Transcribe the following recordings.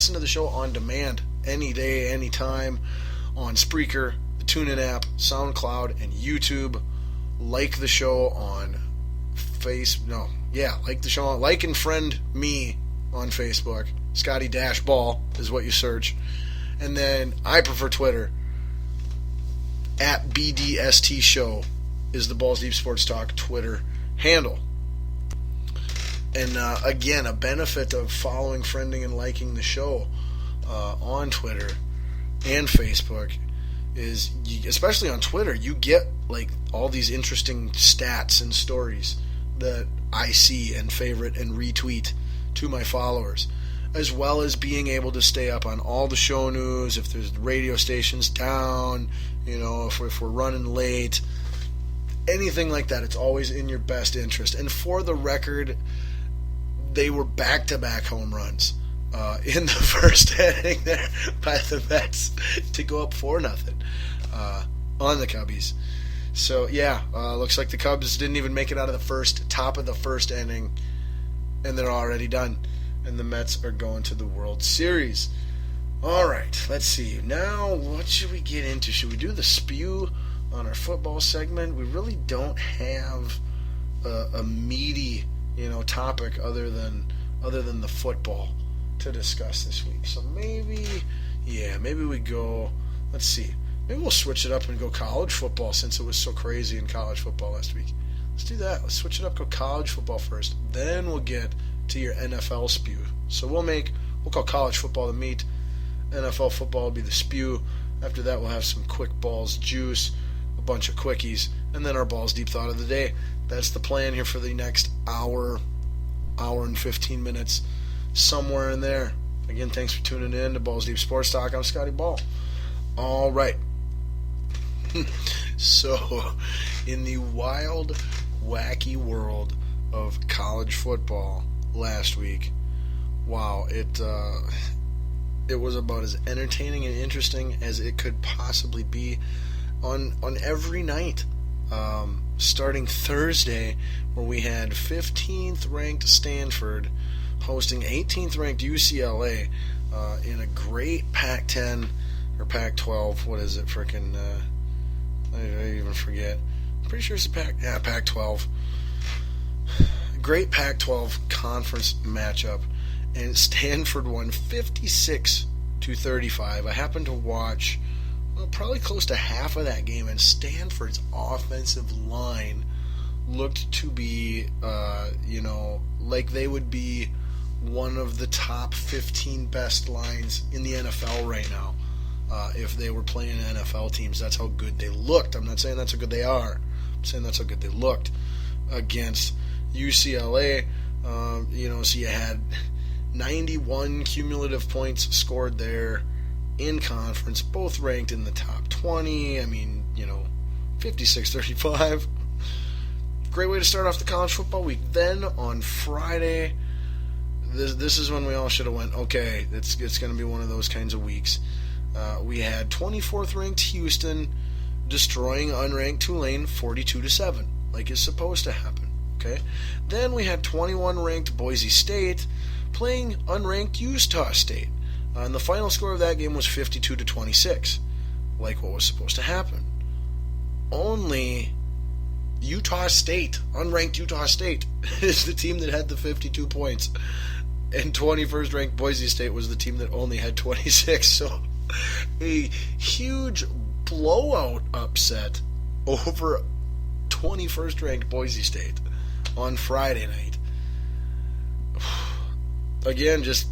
listen to the show on demand any day, anytime on Spreaker, the TuneIn app, SoundCloud, and YouTube. Like the show on like and friend me on Facebook. Scotty-Ball is what you search. And then I prefer Twitter. At BDST Show is the Balls Deep Sports Talk Twitter handle. And again, a benefit of following, friending, and liking the show on Twitter and Facebook is, especially on Twitter, you get like all these interesting stats and stories that I see and favorite and retweet to my followers, as well as being able to stay up on all the show news, if there's radio stations down, if we're running late, anything like that. It's always in your best interest. And for the record, they were back-to-back home runs in the first inning there by the Mets to go up 4-0 on the Cubbies. So, yeah, looks like the Cubs didn't even make it out of the top of the first inning, and they're already done. And the Mets are going to the World Series. All right, let's see. Now, what should we get into? Should we do the spew on our football segment? We really don't have a meaty, topic other than the football to discuss this week. So maybe we go. Let's see. Maybe we'll switch it up and go college football, since it was so crazy in college football last week. Let's do that. Let's switch it up. Go college football first. Then we'll get to your NFL spew. So we'll call college football the meat. NFL football will be the spew. After that, we'll have some quick balls juice, a bunch of quickies, and then our balls deep thought of the day. That's the plan here for the next hour and 15 minutes, somewhere in there. Again, thanks for tuning in to Balls Deep Sports Talk. I'm Scotty Ball. All right. So, in the wild, wacky world of college football last week, wow, it was about as entertaining and interesting as it could possibly be on every night. Starting Thursday, where we had 15th ranked Stanford hosting 18th ranked UCLA in a great Pac-10 or Pac-12. What is it? I even forget. I'm pretty sure it's a Pac-12. Great Pac-12 conference matchup, and Stanford won 56-35. I happened to watch probably close to half of that game, and Stanford's offensive line looked to be, like they would be one of the top 15 best lines in the NFL right now. If they were playing NFL teams, that's how good they looked. I'm not saying that's how good they are. I'm saying that's how good they looked against UCLA. So you had 91 cumulative points scored there in conference, both ranked in the top 20. 56-35. Great way to start off the college football week. Then on Friday, this is when we all should have went, okay, it's going to be one of those kinds of weeks. We had 24th ranked Houston destroying unranked Tulane 42-7, like it's supposed to happen. Okay. Then we had 21 ranked Boise State playing unranked Utah State. And the final score of that game was 52-26, like what was supposed to happen. Only Utah State, unranked Utah State, is the team that had the 52 points. And 21st ranked Boise State was the team that only had 26. So a huge blowout upset over 21st ranked Boise State on Friday night. Again, it's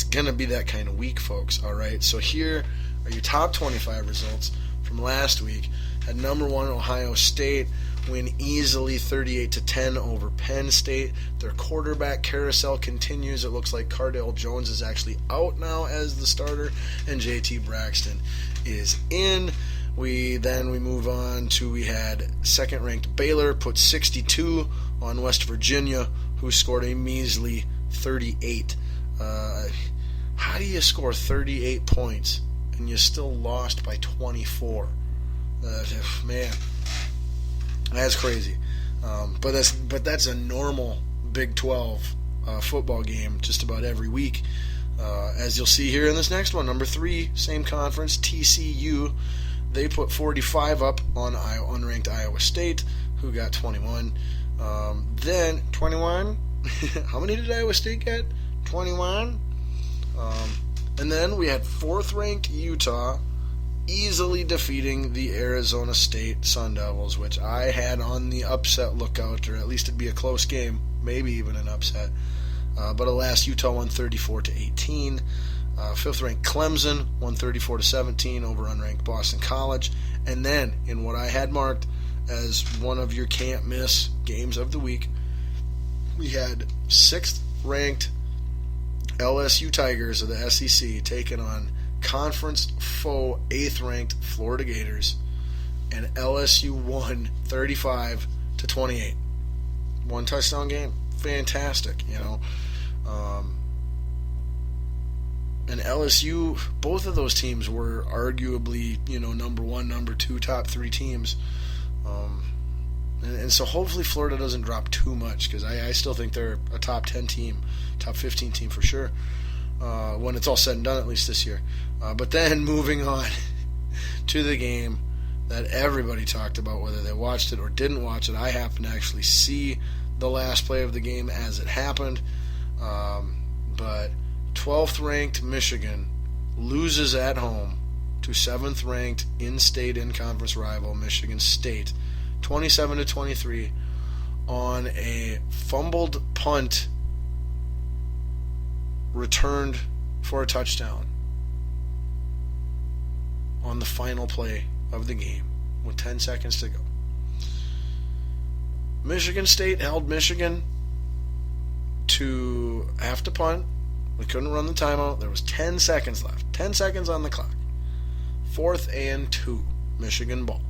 going to be that kind of week, folks, all right? So here are your top 25 results from last week. At number 1, Ohio State win easily 38-10 over Penn State. Their quarterback carousel continues. It looks like Cardale Jones is actually out now as the starter, and JT Braxton is in. We move on to, we had second-ranked Baylor put 62 on West Virginia, who scored a measly 38. How do you score 38 points and you still lost by 24? Man, that's crazy. But that's a normal Big 12 football game just about every week. As you'll see here in this next one, number 3, same conference, TCU. They put 45 up on unranked Iowa State, who got 21. Then 21. How many did Iowa State get? 21. And then we had 4th-ranked Utah easily defeating the Arizona State Sun Devils, which I had on the upset lookout, or at least it'd be a close game, maybe even an upset. But alas, Utah won 34-18. 5th-ranked Clemson won 34-17 over unranked Boston College. And then, in what I had marked as one of your can't-miss games of the week, we had 6th-ranked LSU Tigers of the SEC taking on conference foe 8th-ranked Florida Gators, and LSU won 35-28. One touchdown game, fantastic, you know. And LSU, both of those teams were arguably, you know, number 1, number 2, top 3 teams. And so hopefully Florida doesn't drop too much, because I still think they're a top 10 team, top 15 team for sure, when it's all said and done, at least this year. But then moving on to the game that everybody talked about, whether they watched it or didn't watch it. I happened to actually see the last play of the game as it happened. But 12th-ranked Michigan loses at home to 7th-ranked in-state, in-conference rival Michigan State, 27-23, on a fumbled punt returned for a touchdown on the final play of the game with 10 seconds to go. Michigan State held Michigan to have to punt. We couldn't run the timeout. There was 10 seconds left. 10 seconds on the clock. 4th and 2, Michigan ball.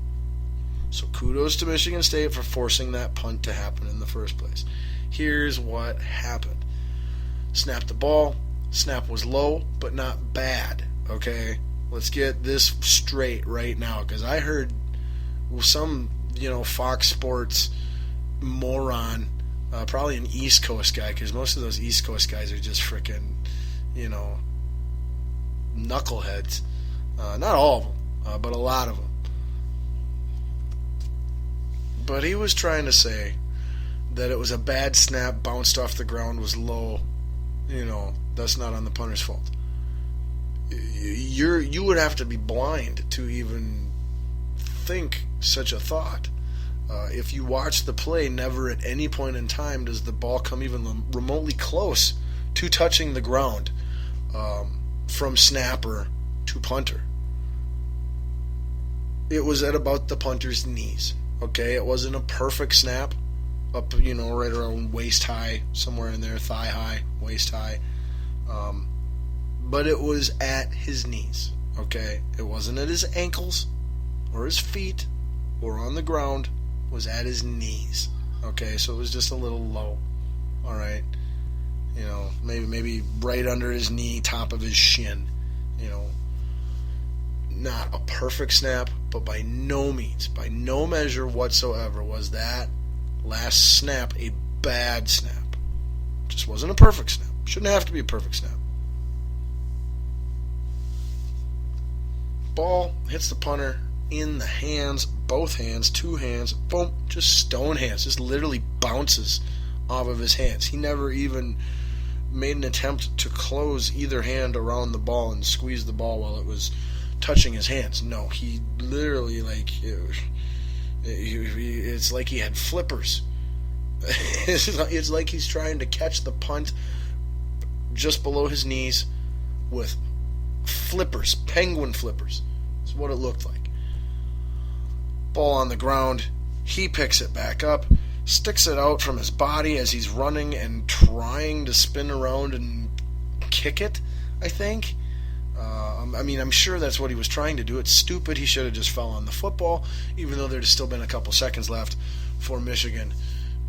So kudos to Michigan State for forcing that punt to happen in the first place. Here's what happened. Snapped the ball. Snap was low, but not bad. Okay? Let's get this straight right now, because I heard some, Fox Sports moron, probably an East Coast guy, because most of those East Coast guys are just freaking, knuckleheads. Not all of them, but a lot of them. But he was trying to say that it was a bad snap, bounced off the ground, was low. That's not on the punter's fault. You would have to be blind to even think such a thought. If you watch the play, never at any point in time does the ball come even remotely close to touching the ground from snapper to punter. It was at about the punter's knees. Okay, it wasn't a perfect snap up, right around waist high, somewhere in there, thigh high, waist high. But it was at his knees. Okay, it wasn't at his ankles or his feet or on the ground. It was at his knees. Okay, so it was just a little low. All right, maybe right under his knee, top of his shin. Not a perfect snap, but by no means, by no measure whatsoever, was that last snap a bad snap. Just wasn't a perfect snap. Shouldn't have to be a perfect snap. Ball hits the punter in the hands, both hands, two hands, boom, just stone hands, just literally bounces off of his hands. He never even made an attempt to close either hand around the ball and squeeze the ball while it was touching his hands. No, he literally, it's like he had flippers. It's like he's trying to catch the punt just below his knees with flippers, penguin flippers. That's what it looked like. Ball on the ground. He picks it back up, sticks it out from his body as he's running and trying to spin around and kick it, I think. I'm sure that's what he was trying to do. It's stupid. He should have just fell on the football, even though there'd still been a couple seconds left for Michigan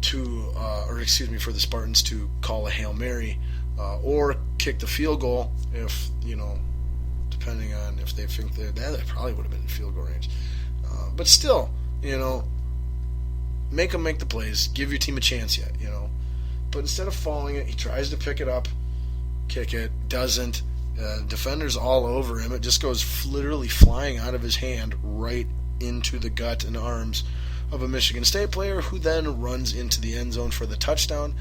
for the Spartans to call a Hail Mary or kick the field goal if, depending on if they think that probably would have been in field goal range. But still, make them make the plays. Give your team a chance yet, But instead of falling it, he tries to pick it up. kick it, doesn't. Defenders all over him. It just goes literally flying out of his hand right into the gut and arms of a Michigan State player, who then runs into the end zone for the touchdown.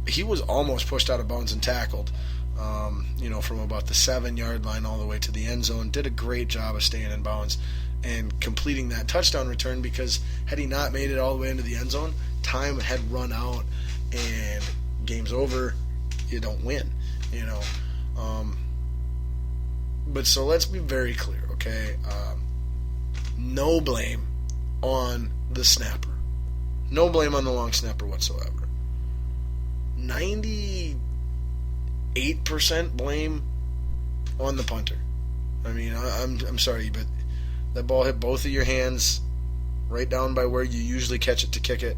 He was almost pushed out of bounds and tackled, from about the 7-yard line all the way to the end zone. Did a great job of staying in bounds and completing that touchdown return, because had he not made it all the way into the end zone, time had run out and game's over. You don't win, But so let's be very clear, okay? No blame on the snapper. No blame on the long snapper whatsoever. 98% blame on the punter. I mean, I'm sorry, but that ball hit both of your hands right down by where you usually catch it to kick it,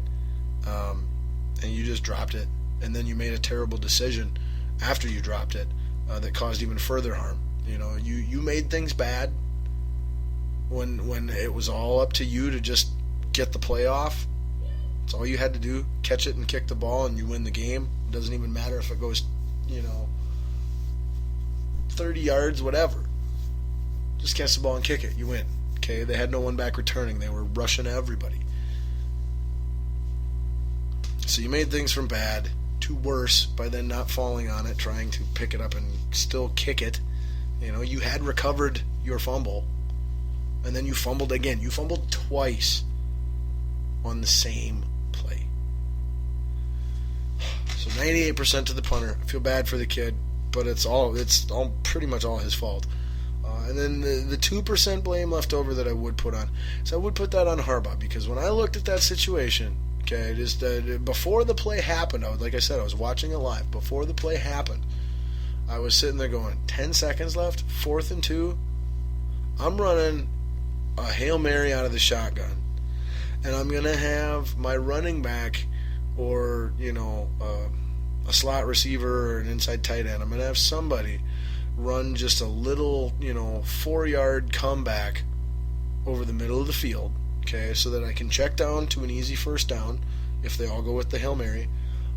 and you just dropped it, and then you made a terrible decision after you dropped it that caused even further harm. You made things bad when it was all up to you to just get the play off. It's all you had to do, catch it and kick the ball, and you win the game. It doesn't even matter if it goes, 30 yards, whatever. Just catch the ball and kick it. You win. Okay? They had no one back returning. They were rushing everybody. So you made things from bad to worse by then not falling on it, trying to pick it up and still kick it. You had recovered your fumble, and then you fumbled again. You fumbled twice on the same play. So 98% to the punter. I feel bad for the kid, but it's all pretty much all his fault. And then the 2% blame left over that I would put on, so I would put that on Harbaugh, because when I looked at that situation, okay, just before the play happened, like I said, I was watching it live. Before the play happened, I was sitting there going, 10 seconds left, 4th and 2. I'm running a Hail Mary out of the shotgun, and I'm going to have my running back or, a slot receiver or an inside tight end. I'm going to have somebody run just a little, 4-yard comeback over the middle of the field, okay, so that I can check down to an easy first down if they all go with the Hail Mary.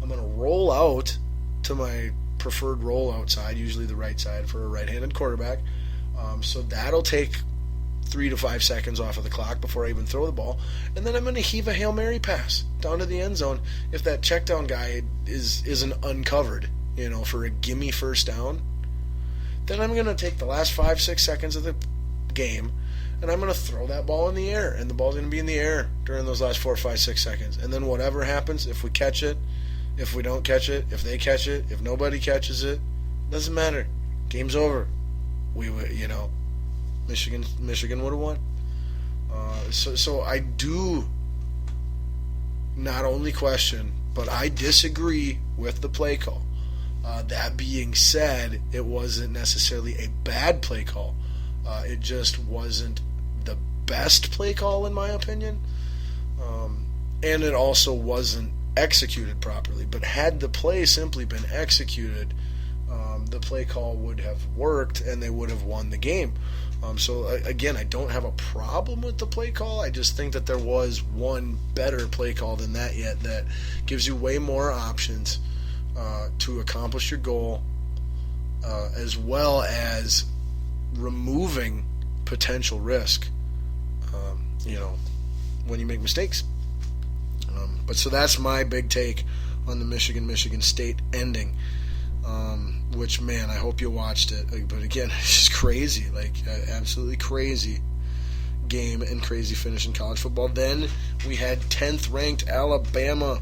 I'm going to roll out to my preferred rollout side, usually the right side for a right-handed quarterback. So that'll take 3 to 5 seconds off of the clock before I even throw the ball. And then I'm going to heave a Hail Mary pass down to the end zone if that check down guy isn't uncovered, for a gimme first down. Then I'm going to take the last 5-6 seconds of the game, and I'm going to throw that ball in the air, and the ball's going to be in the air during those last 4, 5, 6 seconds. And then whatever happens, if we catch it, if we don't catch it, if they catch it, if nobody catches it, doesn't matter. Game's over. Michigan would have won. So I do not only question, but I disagree with the play call. That being said, it wasn't necessarily a bad play call. It just wasn't the best play call, in my opinion. And it also wasn't executed properly. But had the play simply been executed, the play call would have worked and they would have won the game. So again, I don't have a problem with the play call. I just think that there was one better play call than that yet that gives you way more options to accomplish your goal, as well as removing potential risk, when you make mistakes. But so that's my big take on the Michigan State ending, which, man, I hope you watched it. But again, it's just crazy, absolutely crazy game and crazy finish in college football. Then we had 10th ranked Alabama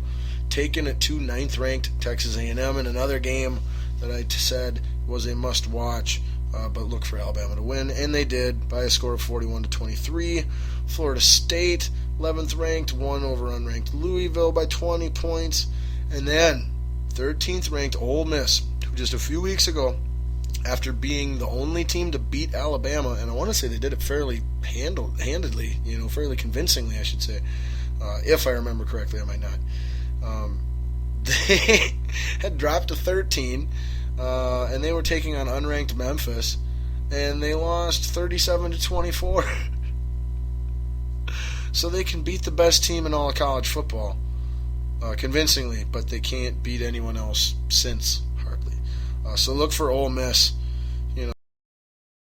taking it to 9th ranked Texas A&M in another game that I said was a must watch, but look for Alabama to win, and they did by a score of 41-23. Florida State, 11th ranked, won over unranked Louisville by 20 points, and then 13th ranked Ole Miss, who just a few weeks ago, after being the only team to beat Alabama, and I want to say they did it fairly handedly, fairly convincingly, I should say, if I remember correctly. I might not. They had dropped to 13, and they were taking on unranked Memphis, and they lost 37-24. So they can beat the best team in all of college football convincingly, but they can't beat anyone else since, hardly. So look for Ole Miss